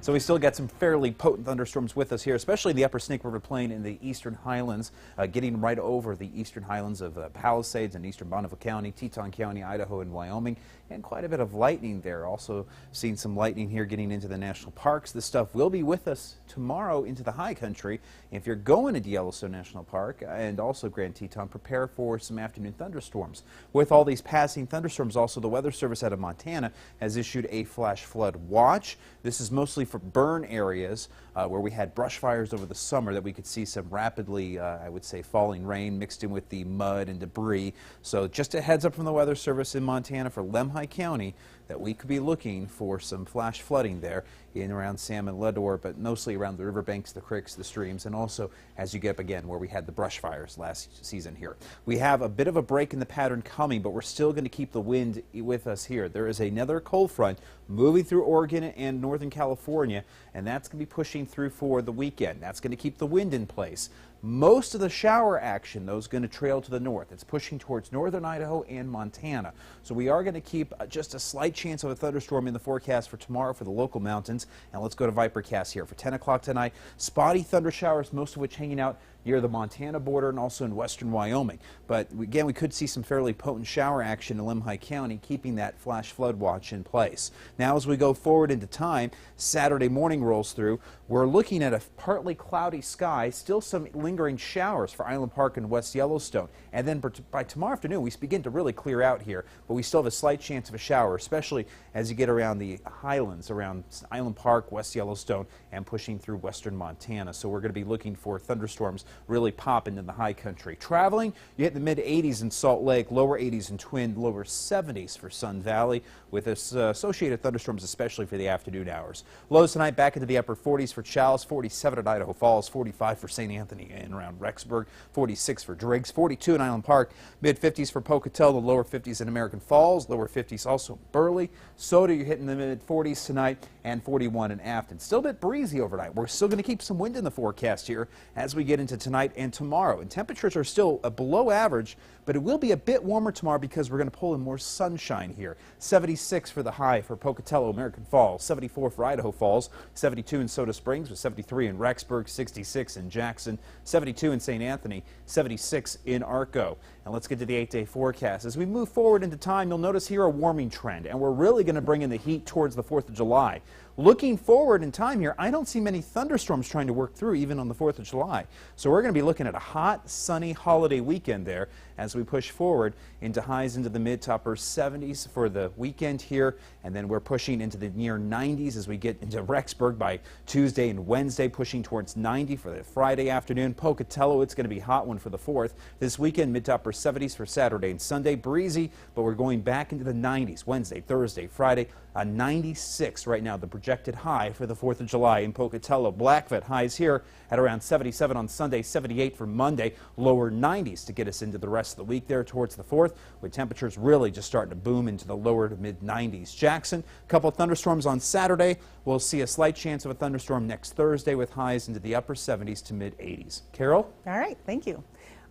So we still got some fairly potent thunderstorms with us here, especially the upper Snake River Plain in the eastern highlands, getting right over the eastern highlands of Palisades and eastern Bonneville County, Teton County, Idaho, and Wyoming, and quite a bit of lightning there. Also seeing some lightning here getting into the national parks. This stuff will be with us tomorrow into the high country. If you're going to Yellowstone National Park and also Grand Teton, prepare for some afternoon thunderstorms. With all these passing thunderstorms, also the Weather Service out of Montana has issued a flash flood watch. This is mostly for burn areas where we had brush fires over the summer that we could see some rapidly, I would say, falling rain mixed in with the mud and debris. So just a heads up from the Weather Service in Montana for Lemhi County that we could be looking for some flash flooding there in around Salmon, Ledore, but mostly around the riverbanks, the creeks, the streams, and also as you get up again where we had the brush fires last season here. We have a bit of a break in the pattern coming, but we're still going to keep the wind with us here. There is another cold front moving through Oregon and Northern California, and that's going to be pushing through for the weekend. That's going to keep the wind in place. Most of the shower action, though, is going to trail to the north. It's pushing towards northern Idaho and Montana. So we are going to keep just a slight chance of a thunderstorm in the forecast for tomorrow for the local mountains. And let's go to Vipercast here for 10 o'clock tonight. Spotty thunder showers, most of which hanging out near the Montana border and also in western Wyoming. But again, we could see some fairly potent shower action in Lemhi County, keeping that flash flood watch in place. Now, as we go forward into time, Saturday morning rolls through. We're looking at a partly cloudy sky, still some lingering showers for Island Park and West Yellowstone. And then by tomorrow afternoon, we begin to really clear out here, but we still have a slight chance of a shower, especially as you get around the highlands, around Island Park, West Yellowstone, and pushing through western Montana. So we're going to be looking for thunderstorms really popping in the high country. Traveling, you hit the mid-80s in Salt Lake, lower 80s in Twin, lower 70s for Sun Valley, with associated thunderstorms, especially for the afternoon hours. Lows tonight back into the upper 40s for Challis, 47 at Idaho Falls, 45 for St. Anthony and around Rexburg, 46 for Driggs, 42 in Island Park, mid-50s for Pocatello, the lower 50s in American Falls, lower 50s also in Burley. Soda, you're hitting the mid-40s tonight, and 41 in Afton. Still a bit breezy overnight. We're still going to keep some wind in the forecast here as we get into tonight and tomorrow. And temperatures are still below average, but it will be a bit warmer tomorrow because we're going to pull in more sunshine here. 76 for the high for Pocatello, American Falls, 74 for Idaho Falls, 72 in Soda Springs, with 73 in Rexburg, 66 in Jackson, 72 in St. Anthony, 76 in Arco. And let's get to the 8-day forecast. As we move forward into time, you'll notice here a warming trend, and we're really going to bring in the heat towards the 4th of July. Looking forward in time here, I don't see many thunderstorms trying to work through even on the 4th of July. So we're going to be looking at a hot, sunny holiday weekend there as we push forward into highs into the mid to upper 70s for the weekend here. And then we're pushing into the near 90s as we get into Rexburg by Tuesday and Wednesday, pushing towards 90 for the Friday afternoon. Pocatello, it's going to be a hot one for the 4th. This weekend, mid to upper 70s for Saturday and Sunday. Breezy, but we're going back into the 90s Wednesday, Thursday, Friday. 96 right now, the projected high for the 4th of July in Pocatello. Blackfoot highs here at around 77 on Sunday, 78 for Monday, lower 90s to get us into the rest of the week there towards the 4th, with temperatures really just starting to boom into the lower to mid 90s. Jackson, a couple of thunderstorms on Saturday. We'll see a slight chance of a thunderstorm next Thursday with highs into the upper 70s to mid 80s. Carol? All right, thank you.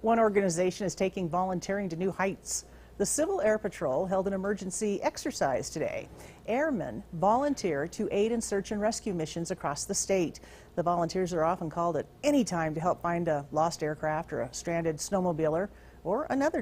One organization is taking volunteering to new heights. The Civil Air Patrol held an emergency exercise today. Airmen volunteer to aid in search and rescue missions across the state. The volunteers are often called at any time to help find a lost aircraft or a stranded snowmobiler or another